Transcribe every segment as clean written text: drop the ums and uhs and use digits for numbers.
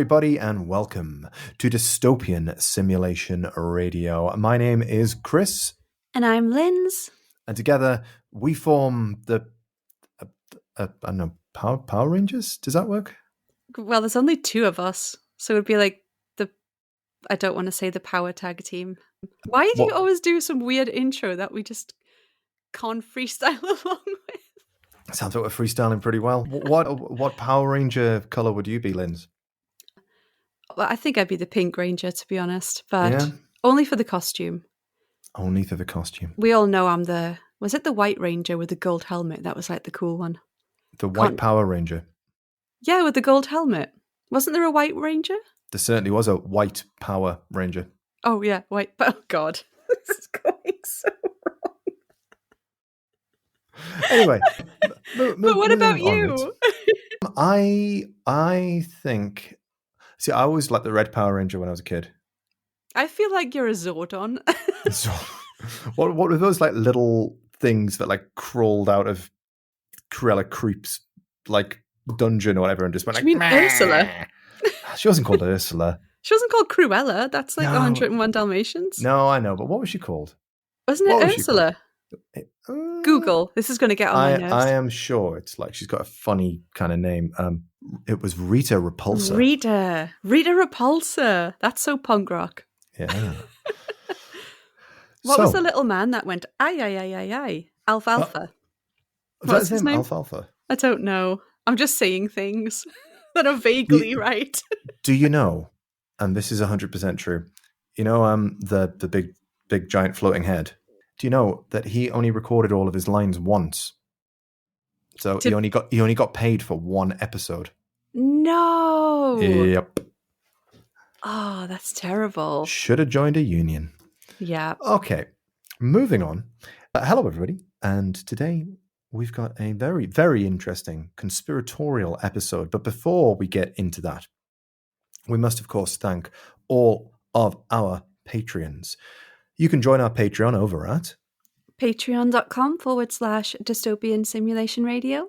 everybody, and welcome to Dystopian Simulation Radio. My name is Chris. And I'm Linz. And together we form the, I don't know, Power Rangers? Does that work? Well, there's only two of us, so it would be like I don't want to say the power tag team. Why do you always do some weird intro that we just can't freestyle along with? Sounds like we're freestyling pretty well. What Power Ranger color would you be, Linz? Well, I think I'd be the Pink Ranger, to be honest, but only for the costume. Only for the costume. We all know I'm was it the White Ranger with the gold helmet? That was like the cool one. The White Power Ranger? Yeah, with the gold helmet. Wasn't there a White Ranger? There certainly was a White Power Ranger. Oh, yeah, white. Oh, God. This is going so wrong. Anyway. But what about you? I think... See, I always liked the Red Power Ranger when I was a kid. I feel like you're a Zordon. So, what were those like little things that like crawled out of Cruella Creep's like dungeon or whatever and just went like... You mean Ursula? She wasn't called Ursula. She wasn't called Cruella. That's like 101 Dalmatians. No, I know, but what was she called? Wasn't it Ursula? Google. This is going to get on my nerves. I am sure it's like she's got a funny kind of name. It was Rita Repulsa. Rita Repulsa. That's so punk rock. Yeah. What was the little man that went, ay? Alfalfa. What's his name? Alfalfa? I don't know. I'm just saying things that are vaguely right. Do you know, and this is 100% true, you know the big giant floating head? Do you know that he only recorded all of his lines once? So he only got paid for one episode. No. Yep. Oh, that's terrible. Should have joined a union. Yeah. Okay, moving on. Hello, everybody. And today we've got a very, very interesting conspiratorial episode. But before we get into that, we must, of course, thank all of our Patreons. You can join our Patreon over at patreon.com/dystopian simulation radio.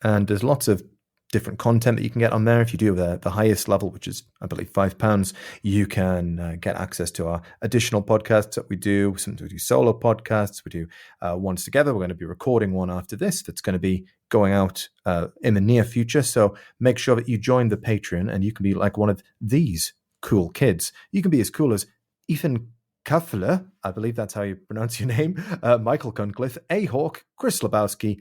And there's lots of different content that you can get on there. If you do the highest level, which is, I believe, £5, you can get access to our additional podcasts that we do. Sometimes we do solo podcasts. We do ones together. We're going to be recording one after this that's going to be going out in the near future. So make sure that you join the Patreon and you can be like one of these cool kids. You can be as cool as Ethan Kaffler, I believe that's how you pronounce your name, Michael Cunliffe, A. Hawk, Chris Lebowski,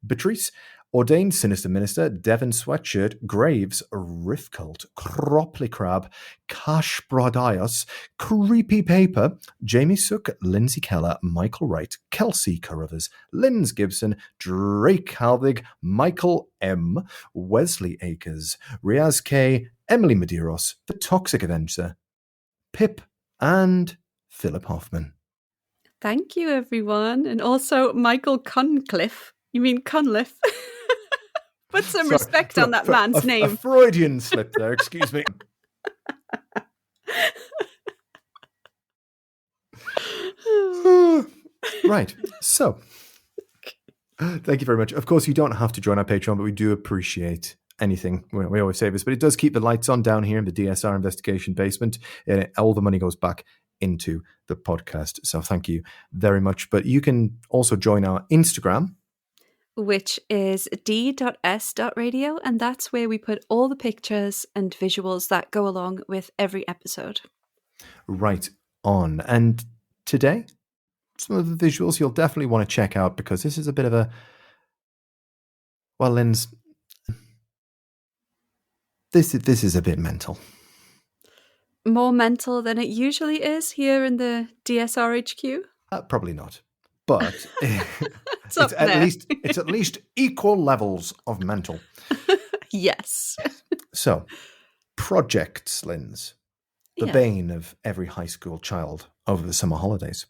Beatrice, Ordained Sinister Minister, Devon Sweatshirt, Graves, Riff Cult, Cropley Crab, Cash Brodios, Creepy Paper, Jamie Sook, Lindsay Keller, Michael Wright, Kelsey Carruthers, Linz Gibson, Drake Halvig, Michael M, Wesley Akers, Riaz K, Emily Medeiros, The Toxic Avenger, Pip, and Philip Hoffman. Thank you, everyone. And also Michael Cunliffe. You mean Cunliffe? Put some respect on that man's name. A Freudian slip there, excuse me. Right, so thank you very much. Of course, you don't have to join our Patreon, but we do appreciate anything. We always say this, but it does keep the lights on down here in the DSR investigation basement. And all the money goes back into the podcast. So thank you very much. But you can also join our Instagram, which is d.s.radio, and that's where we put all the pictures and visuals that go along with every episode. Right on. And today, some of the visuals you'll definitely want to check out because this is a bit of a... Well, Linz, this is a bit mental. More mental than it usually is here in the DSR HQ? Probably not. But it's at least equal levels of mental. Yes. So, projects, Linz, the bane of every high school child over the summer holidays.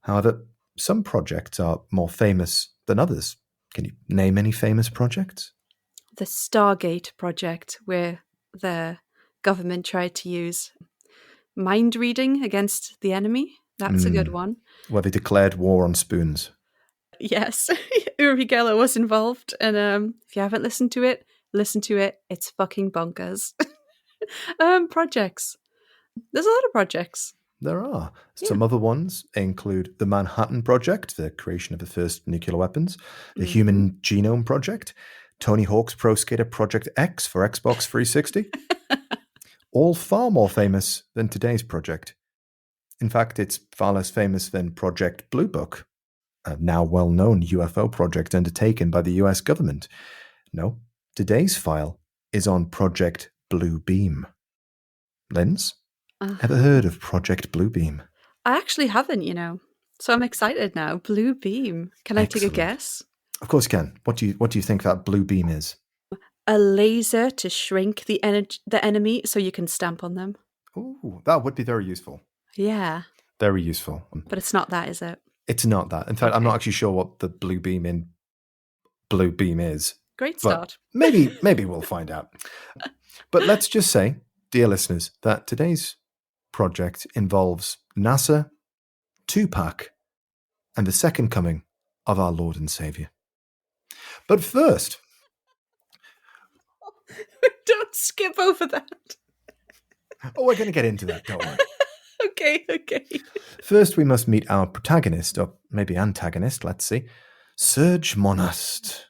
However, some projects are more famous than others. Can you name any famous projects? The Stargate project, where the government tried to use mind reading against the enemy. That's a good one. Where they declared war on spoons. Yes. Uri Geller was involved. And if you haven't listened to it, listen to it. It's fucking bonkers. Projects. There's a lot of projects. There are. Some other ones include the Manhattan Project, the creation of the first nuclear weapons, the Human Genome Project, Tony Hawk's Pro Skater Project X for Xbox 360, all far more famous than today's project. In fact, it's far less famous than Project Blue Book, a now well-known UFO project undertaken by the US government. No, today's file is on Project Blue Beam. Linz? Ever heard of Project Bluebeam? I actually haven't, so I'm excited now. Blue beam. Can I take a guess? Of course you can. What do you think that blue beam is? A laser to shrink the enemy so you can stamp on them. Ooh, that would be very useful. Yeah. Very useful. But it's not that, is it? It's not that. In fact, I'm not actually sure what the blue beam in Blue Beam is. Great start. Maybe we'll find out. But let's just say, dear listeners, that today's project involves NASA, Tupac, and the second coming of our Lord and Savior. But first... Don't skip over that. Oh, we're going to get into that, don't worry. Okay. First, we must meet our protagonist, or maybe antagonist, let's see. Serge Monast.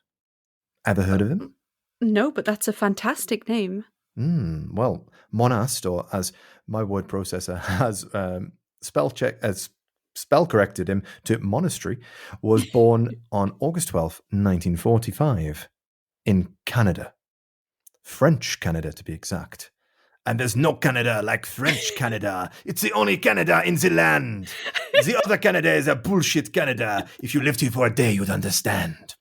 Ever heard of him? No, but that's a fantastic name. Well, Monast, or as my word processor has spell corrected him to monastery, was born on August 12th, 1945, in Canada. French Canada, to be exact. And there's no Canada like French Canada. It's the only Canada in the land. The other Canada is a bullshit Canada. If you lived here for a day, you'd understand.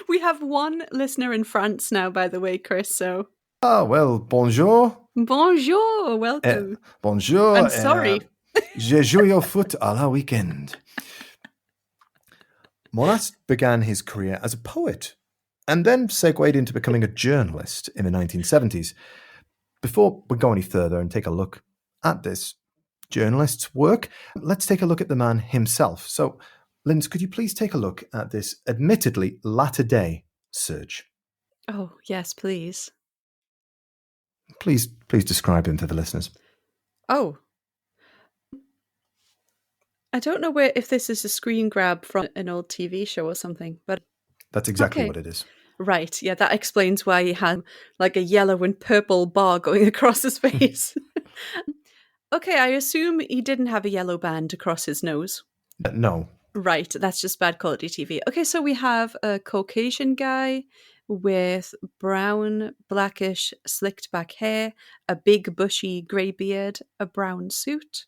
We have one listener in France now, by the way, Chris, so... Ah, well, bonjour. Bonjour, welcome. Bonjour. I'm sorry. Je joue au foot à la weekend. Monast began his career as a poet and then segued into becoming a journalist in the 1970s. Before we go any further and take a look at this journalist's work, let's take a look at the man himself. So, Linz, could you please take a look at this admittedly latter-day Serge? Oh, yes, please. Please describe him to the listeners. Oh. I don't know if this is a screen grab from an old TV show or something, but... That's exactly what it is. Right, yeah, that explains why he had like a yellow and purple bar going across his face. Okay, I assume he didn't have a yellow band across his nose. No. Right, that's just bad quality TV. Okay, so we have a Caucasian guy with brown, blackish, slicked back hair, a big bushy grey beard, a brown suit,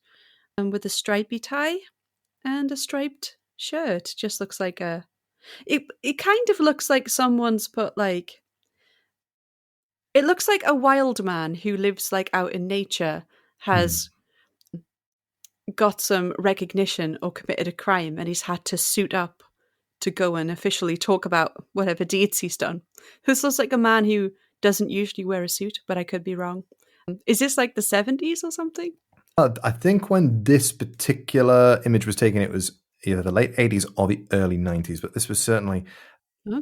and with a stripy tie and a striped shirt. Just looks like a... It kind of looks like someone's put like... It looks like a wild man who lives like out in nature has got some recognition or committed a crime and he's had to suit up to go and officially talk about whatever deeds he's done. This looks like a man who doesn't usually wear a suit, but I could be wrong. Is this like the 70s or something? I think when this particular image was taken, it was either the late 80s or the early 90s, but this was certainly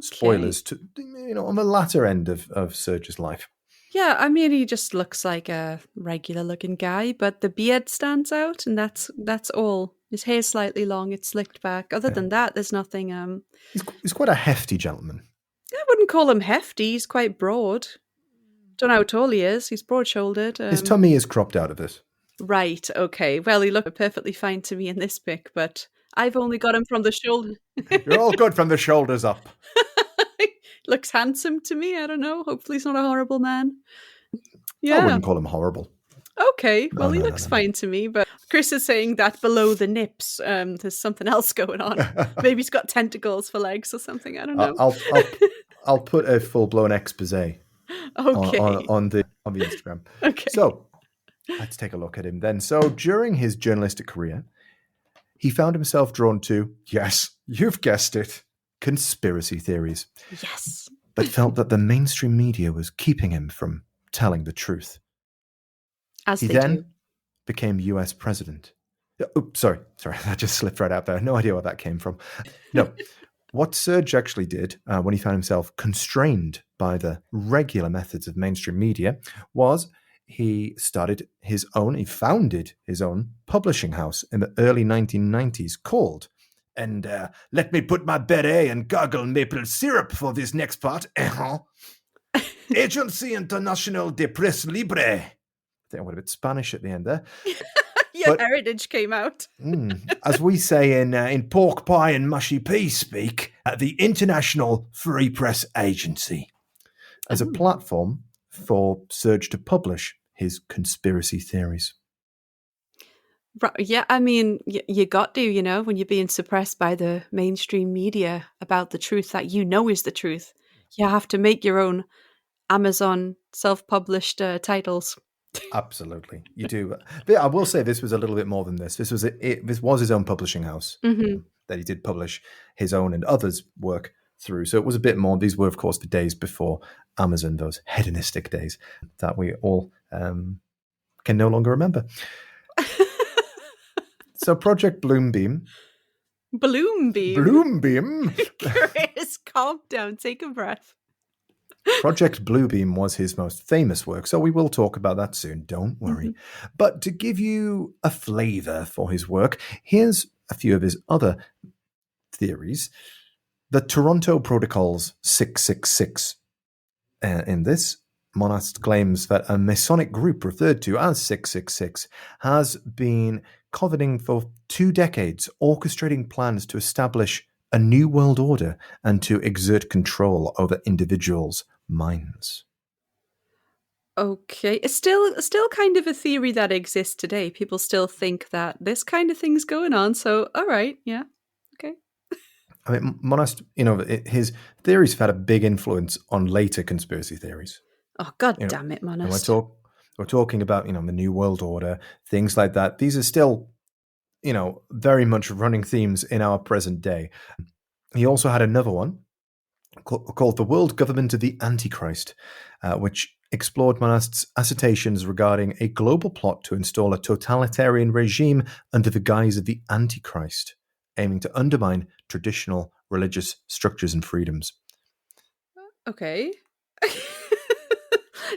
spoilers to, on the latter end of Serge's life. Yeah, I mean, he just looks like a regular-looking guy, but the beard stands out, and that's all. His hair's slightly long; it's slicked back. Other than that, there's nothing. He's quite a hefty gentleman. I wouldn't call him hefty. He's quite broad. Don't know how tall he is. He's broad-shouldered. His tummy is cropped out of this. Right. Okay. Well, he looked perfectly fine to me in this pic, but I've only got him from the shoulder. You're all good from the shoulders up. Looks handsome to me. I don't know. Hopefully he's not a horrible man. Yeah. I wouldn't call him horrible. Okay. Well, he looks fine to me, but Chris is saying that below the nips, there's something else going on. Maybe he's got tentacles for legs or something. I don't know. I'll put a full-blown expose on the Instagram. Okay. So let's take a look at him then. So during his journalistic career, he found himself drawn to, yes, you've guessed it, conspiracy theories. Yes. But felt that the mainstream media was keeping him from telling the truth. He then became US president. Oops, sorry, that just slipped right out there. No idea where that came from. No. what Serge actually did when he found himself constrained by the regular methods of mainstream media was he founded his own publishing house in the early 1990s called, and let me put my beret and gargle maple syrup for this next part, Agency Internationale de Presse Libre. I think I went a bit Spanish at the end there. Your heritage came out. As we say in pork pie and mushy peas speak, the International Free Press Agency, as a platform for Serge to publish his conspiracy theories. Right, yeah, I mean, you got to, when you're being suppressed by the mainstream media about the truth that is the truth, you have to make your own Amazon self-published titles. Absolutely, you do. But I will say this was a little bit more than this. This was his own publishing house that he did publish his own and others' work through. So it was a bit more. These were, of course, the days before Amazon, those hedonistic days that we all can no longer remember. So Project Bloombeam. Chris, calm down. Take a breath. Project Bluebeam was his most famous work, so we will talk about that soon, don't worry. But to give you a flavour for his work, here's a few of his other theories. The Toronto Protocol's 666. In this, Monast claims that a Masonic group referred to as 666 has been coveting for 2 decades, orchestrating plans to establish a new world order and to exert control over individuals' minds. Okay, it's still kind of a theory that exists today. People still think that this kind of thing's going on. So, all right, yeah, okay. I mean, Monast, his theories have had a big influence on later conspiracy theories. Oh, God damn it, Monast. We're talking about, the New World Order, things like that. These are still, very much running themes in our present day. He also had another one called The World Government of the Antichrist, which explored Monast's assertions regarding a global plot to install a totalitarian regime under the guise of the Antichrist, aiming to undermine traditional religious structures and freedoms. Okay.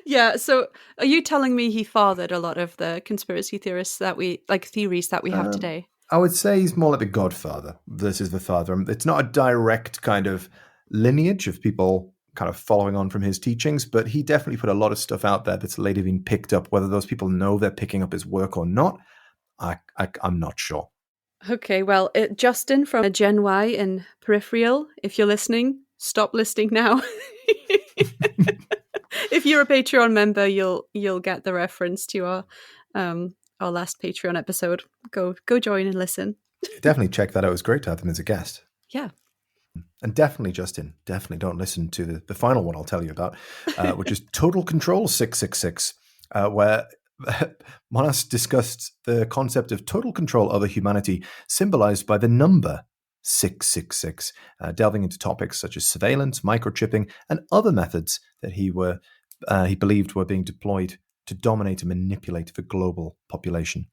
Yeah, so are you telling me he fathered a lot of the conspiracy theories that we have today? I would say he's more like the godfather versus the father. It's not a direct kind of lineage of people kind of following on from his teachings, but he definitely put a lot of stuff out there that's later been picked up. Whether those people know they're picking up his work or not, I'm not sure. Okay, well, Justin from Gen Y in Peripheral, if you're listening, stop listening now. If you're a Patreon member, you'll get the reference to our last Patreon episode. Go join and listen. Definitely check that out. It was great to have him as a guest. Yeah. And definitely, Justin, don't listen to the final one I'll tell you about, which is Total Control 666, where Monast discussed the concept of total control over humanity, symbolized by the number 666, delving into topics such as surveillance, microchipping, and other methods that he believed were being deployed to dominate and manipulate the global population.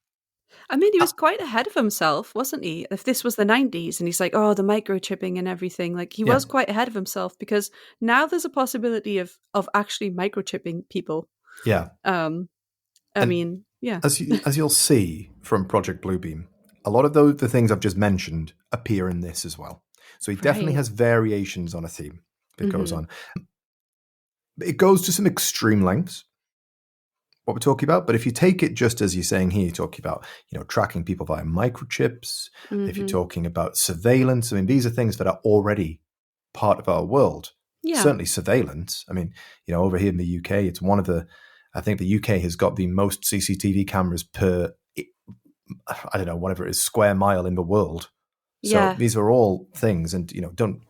I mean, he was quite ahead of himself, wasn't he? If this was the 90s and he's like, oh, the microchipping and everything, like he was quite ahead of himself, because now there's a possibility of actually microchipping people. Yeah. I mean, yeah. As you'll see from Project Bluebeam, a lot of the things I've just mentioned appear in this as well. So he definitely has variations on a theme that goes on. It goes to some extreme lengths, what we're talking about. But if you take it just as you're saying here, you're talking about, tracking people via microchips. If you're talking about surveillance, I mean, these are things that are already part of our world. Yeah. Certainly surveillance. I mean, over here in the UK, it's one of I think the UK has got the most CCTV cameras per, I don't know, whatever it is, square mile in the world. So these are all things, and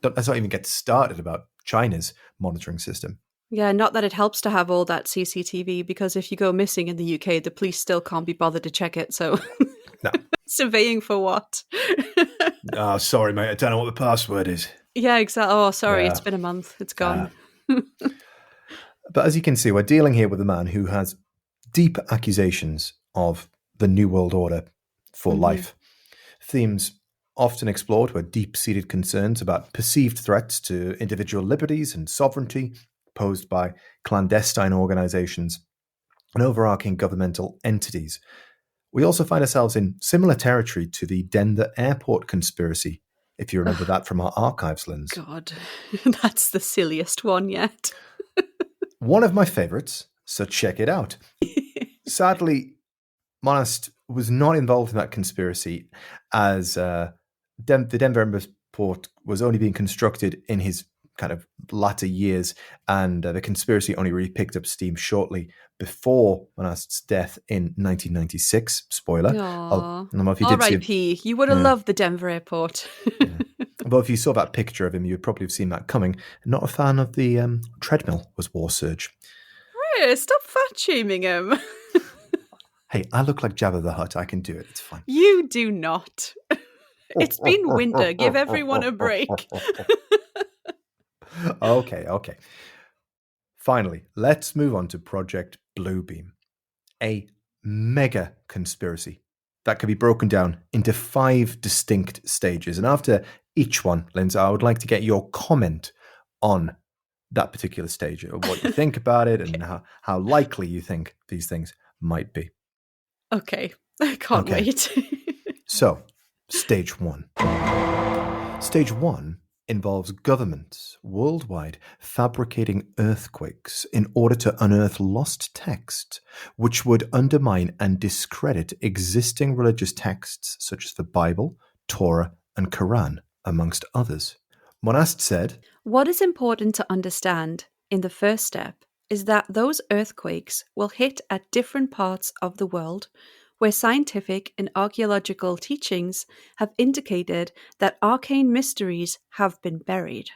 let's not even get started about China's monitoring system. Yeah, not that it helps to have all that CCTV, because if you go missing in the UK, the police still can't be bothered to check it. So, no. Surveying for what? Oh, sorry, mate. I don't know what the password is. Yeah, exactly. Oh, sorry. It's been a month. It's gone. But as you can see, we're dealing here with a man who has deep accusations of the New World Order for life. Themes often explored were deep-seated concerns about perceived threats to individual liberties and sovereignty posed by clandestine organizations and overarching governmental entities. We also find ourselves in similar territory to the Denver airport conspiracy, if you remember that from our archives, Linz. God, that's the silliest one yet. One of my favorites, so check it out. Sadly, Monast was not involved in that conspiracy, as the Denver airport was only being constructed in his kind of latter years, and the conspiracy only really picked up steam shortly before Monast's death in 1996. Spoiler. I don't know if you did R.I.P. You would have loved the Denver airport. But if you saw that picture of him, you'd probably have seen that coming. Not a fan of the treadmill, was War Surge. Stop fat-shaming him. Hey, I look like Jabba the Hutt. I can do it. It's fine. You do not. It's been winter. Give everyone a break. Okay. Finally, let's move on to Project Bluebeam, a mega conspiracy that can be broken down into 5 distinct stages. And after each one, Lindsay, I would like to get your comment on that particular stage, or what you think about it, and how likely you think these things might be. Okay, I can't wait. So, stage 1. Stage 1 involves governments worldwide fabricating earthquakes in order to unearth lost text, which would undermine and discredit existing religious texts such as the Bible, Torah, and Quran, amongst others. Monast said, "What is important to understand in the first step is that those earthquakes will hit at different parts of the world where scientific and archaeological teachings have indicated that arcane mysteries have been buried."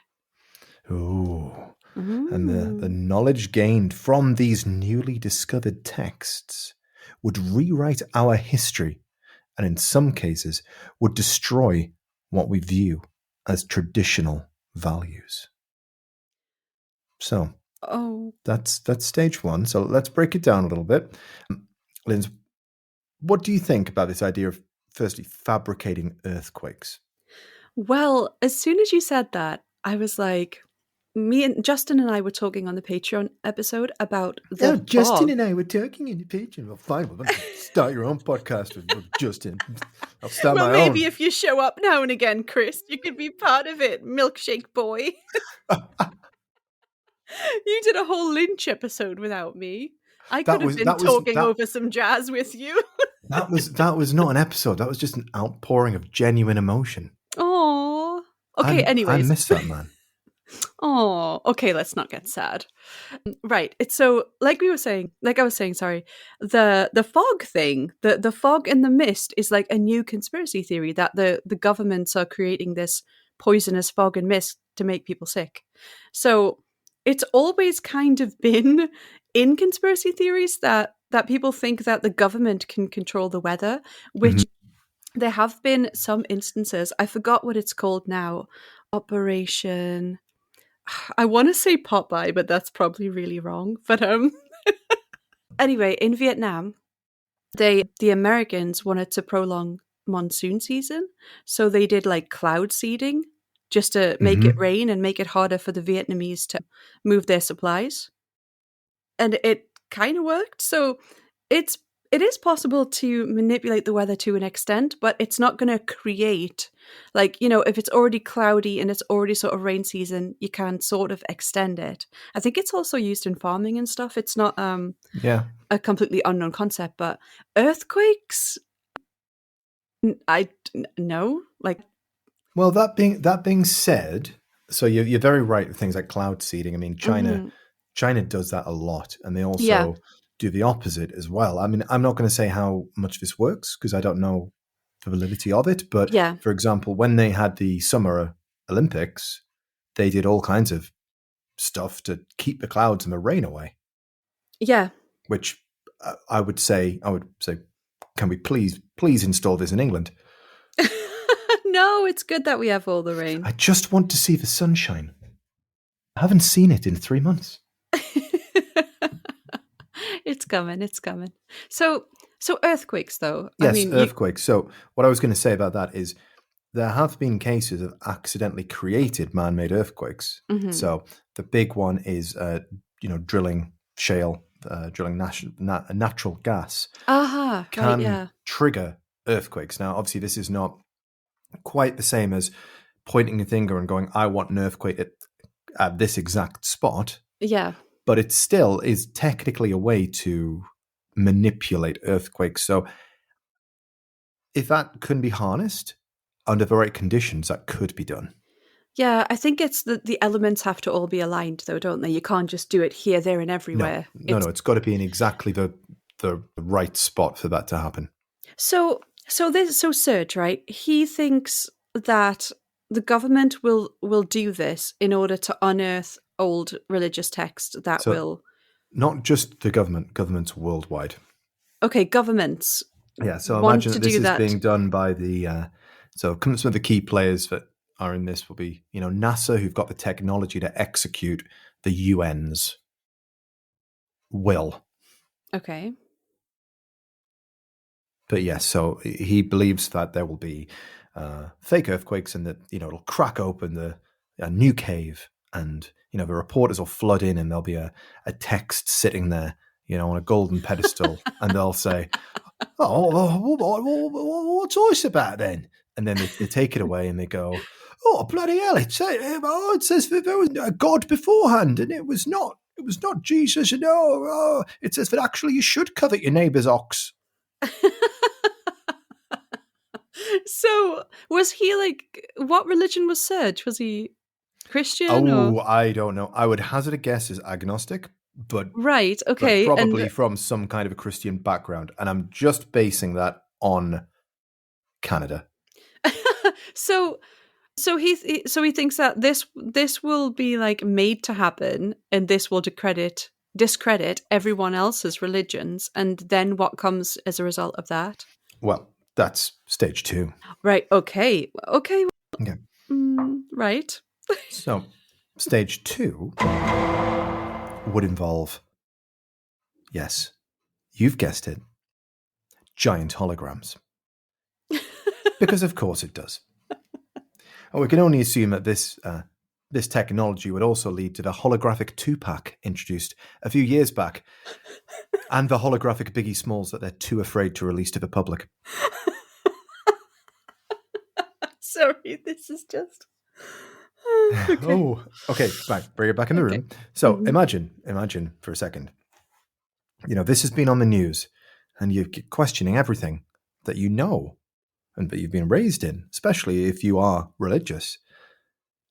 Ooh. And the knowledge gained from these newly discovered texts would rewrite our history, and in some cases would destroy what we view as traditional values. So that's stage 1. So let's break it down a little bit. Linz, what do you think about this idea of, firstly, fabricating earthquakes? Well, as soon as you said that, I was like, me and Justin and I were talking on the Patreon episode about the fog. Justin and I were talking in the Patreon. Well, fine, well, start your own podcast with Justin. I'll start my own. Well, maybe if you show up now and again, Chris, you could be part of it, milkshake boy. You did a whole Lynch episode without me. I could have been talking over some jazz with you. That was not an episode. That was just an outpouring of genuine emotion. Oh, okay. Anyways, I miss that man. Oh, okay. Let's not get sad. Right. It's so like I was saying. The fog thing, the fog and the mist is like a new conspiracy theory that the governments are creating this poisonous fog and mist to make people sick. So it's always kind of been in conspiracy theories that people think that the government can control the weather, which there have been some instances. I forgot what it's called now. Operation. I want to say Popeye, but that's probably really wrong. But anyway, in Vietnam, the Americans wanted to prolong monsoon season, so they did like cloud seeding just to make it rain and make it harder for the Vietnamese to move their supplies. And it kind of worked. So it is possible to manipulate the weather to an extent, but it's not going to create, like, you know, if it's already cloudy and it's already sort of rain season, you can sort of extend it. I think it's also used in farming and stuff. It's not a completely unknown concept, but earthquakes, no. Well, that being said, so you're very right with things like cloud seeding. I mean, China does that a lot, and they also do the opposite as well. I mean, I'm not going to say how much this works because I don't know the validity of it. But for example, when they had the Summer Olympics, they did all kinds of stuff to keep the clouds and the rain away. Yeah. Which I would say, can we please install this in England? No, it's good that we have all the rain. I just want to see the sunshine. I haven't seen it in 3 months. It's coming. So earthquakes, though. Yes, earthquakes. So what I was going to say about that is there have been cases of accidentally created man-made earthquakes. Mm-hmm. So the big one is, drilling shale, drilling natural gas Aha, can right, yeah. trigger earthquakes. Now, obviously, this is not quite the same as pointing a finger and going, I want an earthquake at this exact spot. Yeah. But it still is technically a way to manipulate earthquakes. So if that can be harnessed under the right conditions, that could be done. Yeah, I think it's the elements have to all be aligned, though, don't they? You can't just do it here, there, and everywhere. No, it's got to be in exactly the right spot for that to happen. So Serge, right? He thinks that the government will do this in order to unearth old religious text that will. Not just the governments worldwide. Okay, governments. Yeah, so want imagine to that this do is that. being done by the. So some of the key players that are in this will be, NASA, who've got the technology to execute the UN's will. Okay. But yes, so he believes that there will be fake earthquakes and that, it'll crack open a new cave and, the reporters will flood in and there'll be a text sitting there, on a golden pedestal and they'll say, what's this about then? And then they take it away and they go, oh, bloody hell, it says that there was a God beforehand and it was not Jesus. And it says that actually you should covet your neighbour's ox. So was he what religion was Serge? Was he Christian? I don't know. I would hazard a guess as agnostic, but right, okay, but probably from some kind of a Christian background, and I'm just basing that on Canada. So he thinks that this will be made to happen, and this will discredit everyone else's religions, and then what comes as a result of that? Well, that's stage 2. Right. Okay. Okay. Right. So, stage 2 would involve, yes, you've guessed it, giant holograms. Because of course it does. And we can only assume that this technology would also lead to the holographic 2-pack introduced a few years back, and the holographic Biggie Smalls that they're too afraid to release to the public. Sorry, this is just. Okay. Oh, okay. Right, bring it back in the room. So imagine for a second. This has been on the news, and you're questioning everything that you know and that you've been raised in, especially if you are religious.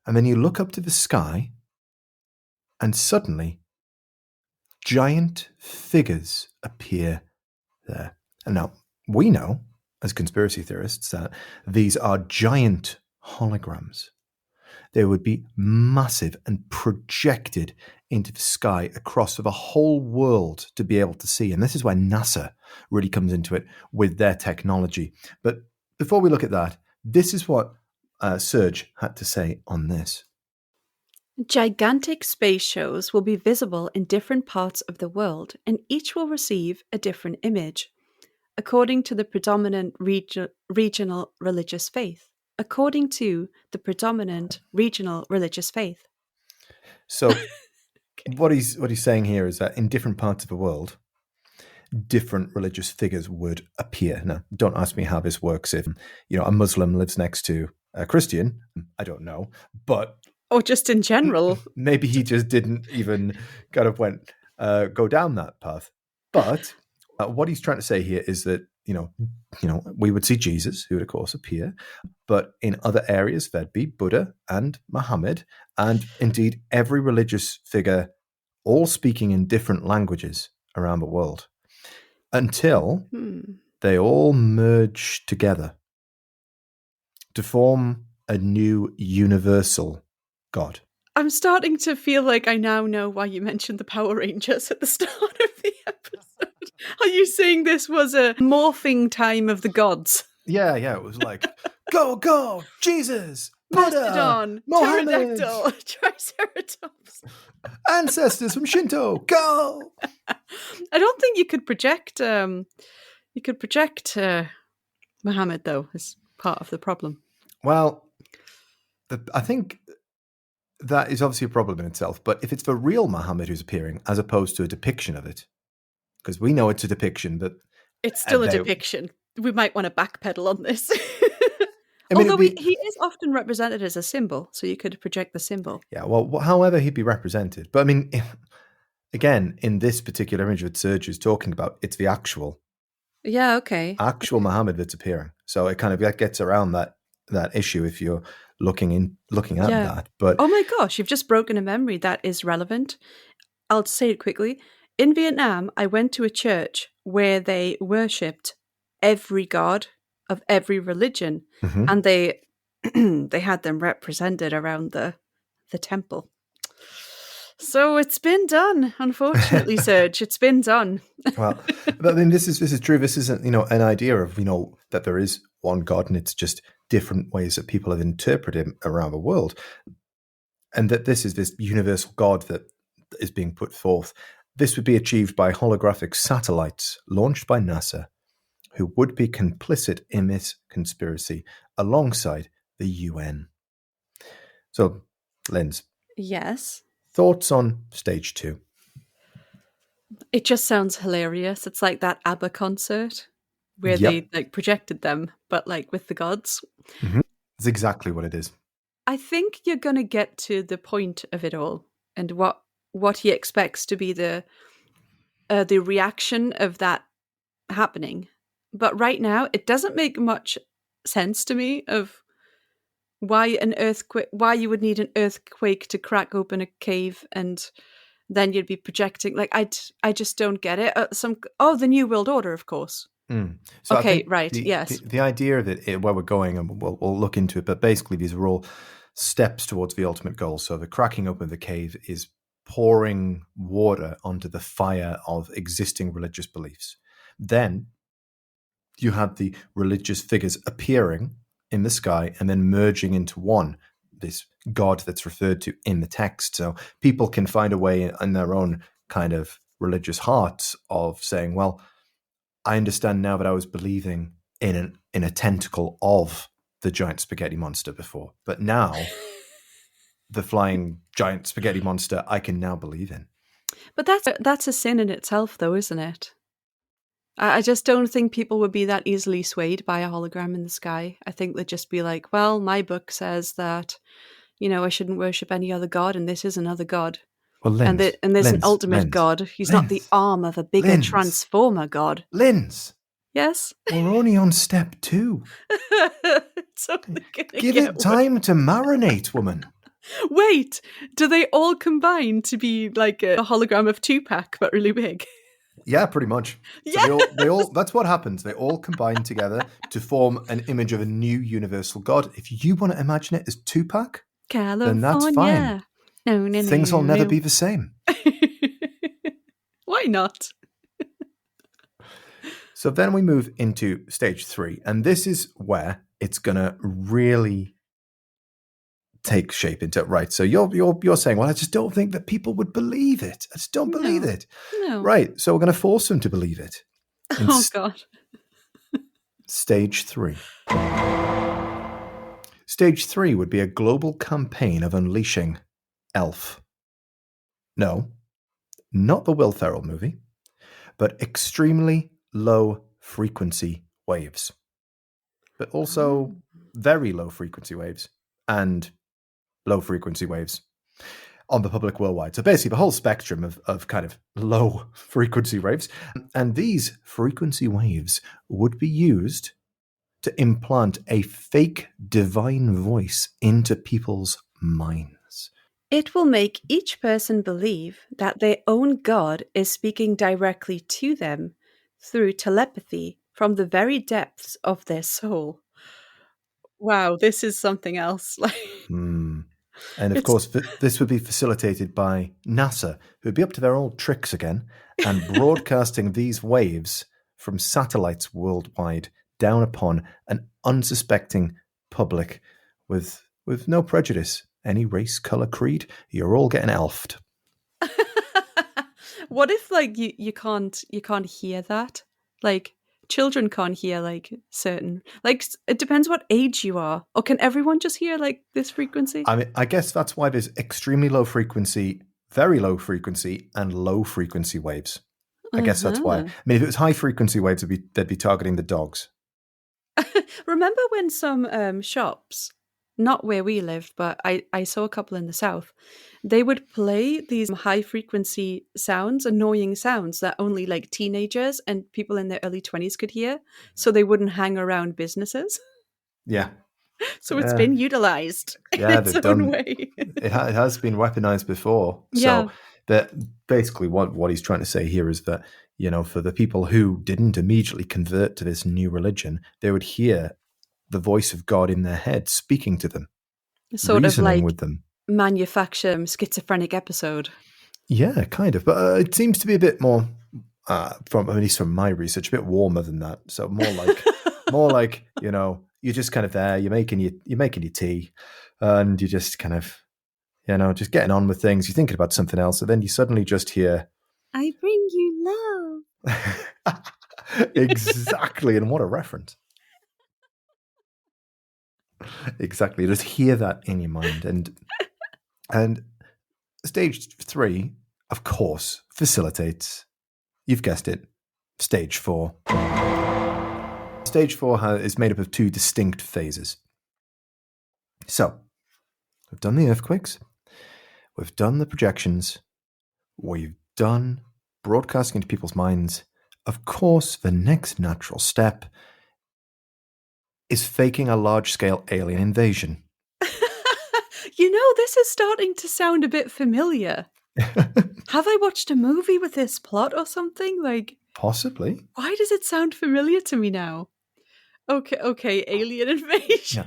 And then you look up to the sky, and suddenly, giant figures appear there. And now, we know, as conspiracy theorists, that these are giant holograms. They would be massive and projected into the sky across the whole world to be able to see. And this is where NASA really comes into it with their technology. But before we look at that, this is what Serge had to say on this. Gigantic space shows will be visible in different parts of the world, and each will receive a different image, according to the predominant regional religious faith. According to the predominant regional religious faith. So what he's saying here is that in different parts of the world, different religious figures would appear. Now, don't ask me how this works. If a Muslim lives next to a Christian, I don't know, but or just in general, maybe he just didn't even kind of go down that path. But what he's trying to say here is that we would see Jesus, who would of course appear, but in other areas there'd be Buddha and Muhammad, and indeed every religious figure, all speaking in different languages around the world, until they all merge together to form a new universal God. I'm starting to feel like I now know why you mentioned the Power Rangers at the start of the episode. Are you saying this was a morphing time of the gods? Yeah, it was like, go, Jesus, Buddha, Mastodon, Mohammed, pterodactyl, triceratops. Ancestors from Shinto, go! I don't think you could project Muhammad, though, as part of the problem. Well, I think that is obviously a problem in itself. But if it's the real Muhammad who's appearing, as opposed to a depiction of it, because we know it's a depiction, but it's still a depiction. We might want to backpedal on this. I mean, Although he is often represented as a symbol, so you could project the symbol. Yeah, well, however he'd be represented. But I mean, again, in this particular image that Serge is talking about, it's the actual Muhammad that's appearing. So it kind of gets around that issue if you're looking at that. But oh my gosh, you've just broken a memory that is relevant. I'll say it quickly. In Vietnam, I went to a church where they worshipped every god of every religion, and they had them represented around the temple. So it's been done, unfortunately, Serge. It's been done. Well, I mean, this is true. This isn't, an idea of, that there is one God and it's just different ways that people have interpreted him around the world. And that this is this universal God that is being put forth. This would be achieved by holographic satellites launched by NASA, who would be complicit in this conspiracy alongside the UN. So, Linz. Yes. Thoughts on stage 2? It just sounds hilarious. It's like that ABBA concert where they projected them, but with the gods. Mm-hmm. That's exactly what it is. I think you're going to get to the point of it all and what he expects to be the reaction of that happening. But right now, it doesn't make much sense to me of why you would need an earthquake to crack open a cave and then you'd be projecting. I just don't get it. The New World Order, of course. So okay, right, yes. The idea of it, where we're going, and we'll look into it, but basically these are all steps towards the ultimate goal. So the cracking open of the cave is pouring water onto the fire of existing religious beliefs. Then you have the religious figures appearing in the sky and then merging into one, this God that's referred to in the text. So people can find a way in their own kind of religious hearts of saying, well, I understand now that I was believing in a tentacle of the giant spaghetti monster before, but now the flying giant spaghetti monster I can now believe in. But that's a sin in itself, though, isn't it? I just don't think people would be that easily swayed by a hologram in the sky. I think they'd just be like, well, my book says that, I shouldn't worship any other god, and this is another god. Well, Linz, and there's an ultimate god. He's not the arm of a bigger transformer god. Linz. Yes? We're only on step 2. Give it time to marinate, woman. Wait, do they all combine to be like a hologram of Tupac, but really big? Yeah, pretty much. So they all that's what happens. They all combine together to form an image of a new universal god. If you want to imagine it as Tupac, California. then that's fine. No, Things will never be the same. Why not? So then we move into stage 3, and this is where it's going to really take shape into it. Right. So you're saying, well, I just don't think that people would believe it. I just don't believe it. No. Right. So we're going to force them to believe it. God. Stage 3. Stage 3 would be a global campaign of unleashing Elf. No, not the Will Ferrell movie, but extremely low frequency waves, but also very low frequency waves and low frequency waves on the public worldwide. So basically the whole spectrum of kind of low frequency waves. And these frequency waves would be used to implant a fake divine voice into people's minds. It will make each person believe that their own God is speaking directly to them through telepathy from the very depths of their soul. Wow, this is something else. And of course, this would be facilitated by NASA, who would be up to their old tricks again and broadcasting these waves from satellites worldwide down upon an unsuspecting public with no prejudice, any race, color, creed. You're all getting elfed. What if you can't hear that? children can't hear like certain, like it depends what age you are, or can everyone just hear like this frequency? I mean, I guess that's why there's extremely low frequency, very low frequency, and low frequency waves. I guess that's why. I mean, if it was high frequency waves, they'd be targeting the dogs. Remember when some shops, not where we lived, but I saw a couple in the south, they would play these high frequency sounds, annoying sounds that only like teenagers and people in their early 20s could hear, so they wouldn't hang around businesses. Yeah. So it's been utilized in its own way. It has been weaponized before. Yeah. So that basically what he's trying to say here is that, you know, for the people who didn't immediately convert to this new religion, they would hear the voice of God in their head speaking to them, sort of like with them. Manufacture schizophrenic episode. Yeah, kind of. But it seems to be a bit more, from at least from my research, a bit warmer than that. So more like, you know, you're just kind of there, you're making your tea, and you're just kind of, you know, just getting on with things. You're thinking about something else, and then you suddenly just hear, "I bring you love." Exactly, and what a reference! Exactly, just hear that in your mind, and stage 3, of course, facilitates. You've guessed it, stage 4. Stage 4 is made up of 2 distinct phases. So, we've done the earthquakes, we've done the projections, we've done broadcasting into people's minds. Of course, the next natural step is faking a large-scale alien invasion. You know, this is starting to sound a bit familiar. Have I watched a movie with this plot or something? Like, possibly. Why does it sound familiar to me now? Okay, alien invasion.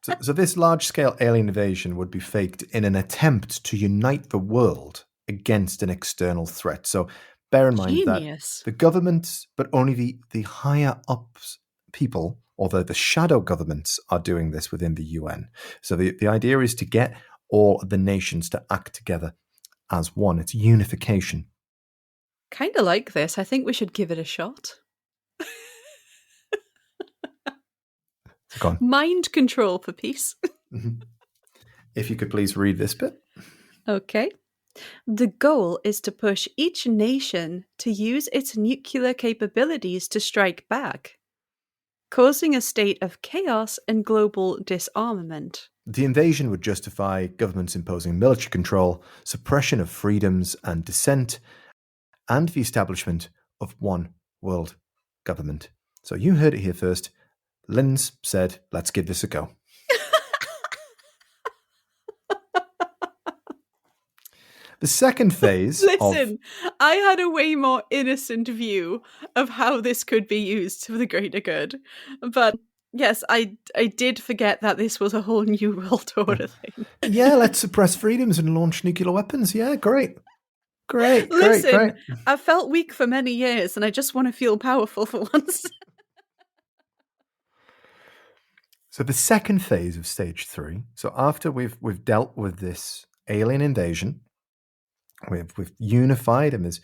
Yeah. So this large-scale alien invasion would be faked in an attempt to unite the world against an external threat. So bear in mind that the government, but only the higher-ups people, or the shadow governments, are doing this within the UN. So the idea is to get all of the nations to act together as one. It's unification. Kind of like this. I think we should give it a shot. Go on. Mind control for peace. If you could please read this bit. Okay. The goal is to push each nation to use its nuclear capabilities to strike back, causing a state of chaos and global disarmament. The invasion would justify governments imposing military control, suppression of freedoms and dissent, and the establishment of one world government. So you heard it here first. Linz said, let's give this a go. The second phase. Listen, I had a way more innocent view of how this could be used for the greater good. But yes, I did forget that this was a whole new world order thing. Yeah, let's suppress freedoms and launch nuclear weapons. Yeah, great. Listen, great. I felt weak for many years and I just want to feel powerful for once. So the second phase of stage 3. So after we've dealt with this alien invasion, we've unified, and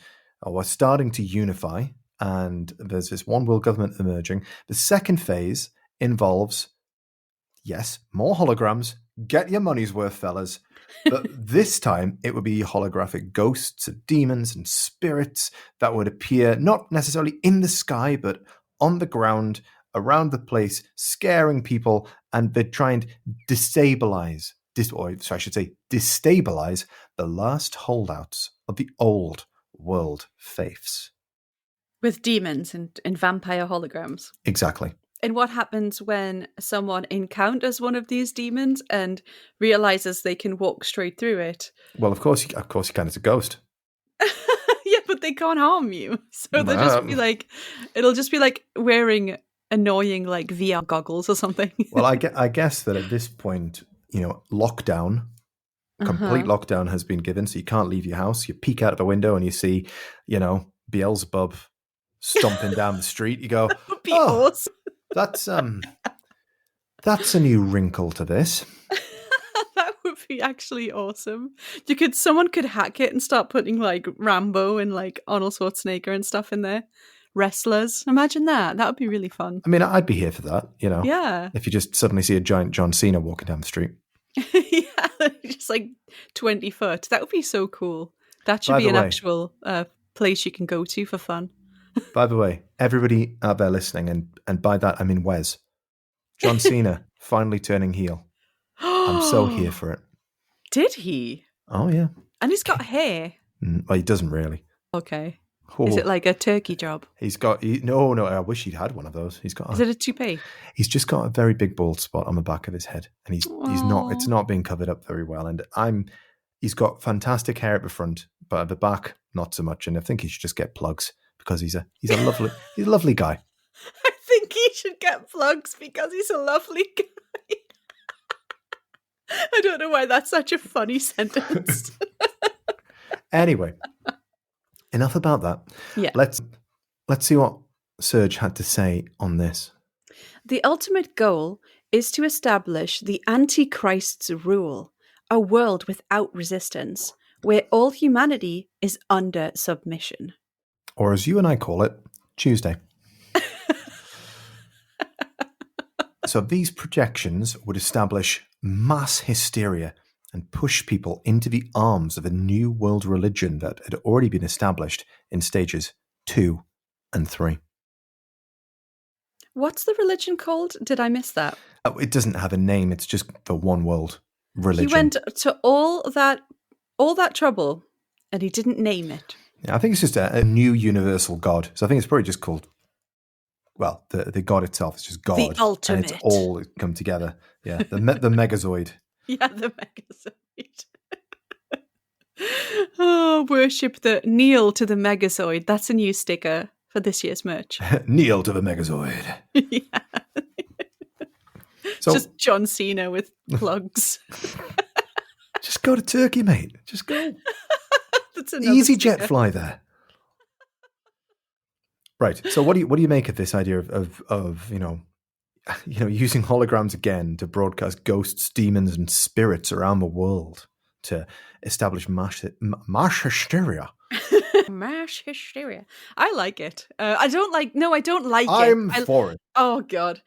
we're starting to unify, and there's this one world government emerging. The second phase involves, yes, more holograms. Get your money's worth, fellas. But this time it would be holographic ghosts of demons and spirits that would appear not necessarily in the sky, but on the ground around the place, scaring people, and they'd try and destabilize the last holdouts of the old world faiths. With demons and vampire holograms. Exactly. And what happens when someone encounters one of these demons and realizes they can walk straight through it? Well, of course you can. It's a ghost. Yeah, but they can't harm you. So they'll just be like, it'll just be like wearing annoying like VR goggles or something. Well, I guess that at this point, you know, complete lockdown has been given, so you can't leave your house. You peek out of the window and you see, you know, Beelzebub stomping down the street. You go, that would be awesome. That's a new wrinkle to this. That would be actually awesome. Someone could hack it and start putting like Rambo and like Arnold Schwarzenegger and stuff in there. wrestlers. Imagine that. That would be really fun. I mean, I'd be here for that, Yeah. if you just suddenly see a giant John Cena walking down the street. Yeah, just like 20 foot. That would be so cool. That should By be the an way- actual place you can go to for fun. By the way, everybody out there listening, and by that I mean Wes, John Cena finally turning heel. I'm so here for it. Did he? Oh, yeah. And he's got hair. Well, he doesn't really. Okay. Oh, Is it like a turkey job? No, I wish he'd had one of those. Is it a toupee? He's just got a very big bald spot on the back of his head, and it's Aw. not being covered up very well. And he's got fantastic hair at the front, but at the back, not so much. And I think he should just get plugs because he's a lovely guy. I think he should get plugs because he's a lovely guy. I don't know why that's such a funny sentence. Anyway, enough about that. Yeah. Let's see what Serge had to say on this. The ultimate goal is to establish the Antichrist's rule, a world without resistance, where all humanity is under submission. Or as you and I call it, Tuesday. So these projections would establish mass hysteria and push people into the arms of a new world religion that had already been established in stages 2 and 3. What's the religion called? Did I miss that? It doesn't have a name. It's just the one world religion. He went to all that trouble and he didn't name it. Yeah, I think it's just a new universal God. So I think it's probably just called, well, the God itself is just God. The ultimate. And it's all come together. Yeah, the Megazoid. Yeah, the Megazoid. Oh, kneel to the Megazoid. That's a new sticker for this year's merch. Kneel to the Megazoid. Yeah. So, just John Cena with plugs. Just go to Turkey, mate. Just go. That's another Easy sticker. jet fly there. Right. So what do you make of this idea of using holograms again to broadcast ghosts, demons, and spirits around the world to establish mass hysteria? Mass hysteria. I like it. I don't like it. I'm for it. Oh God.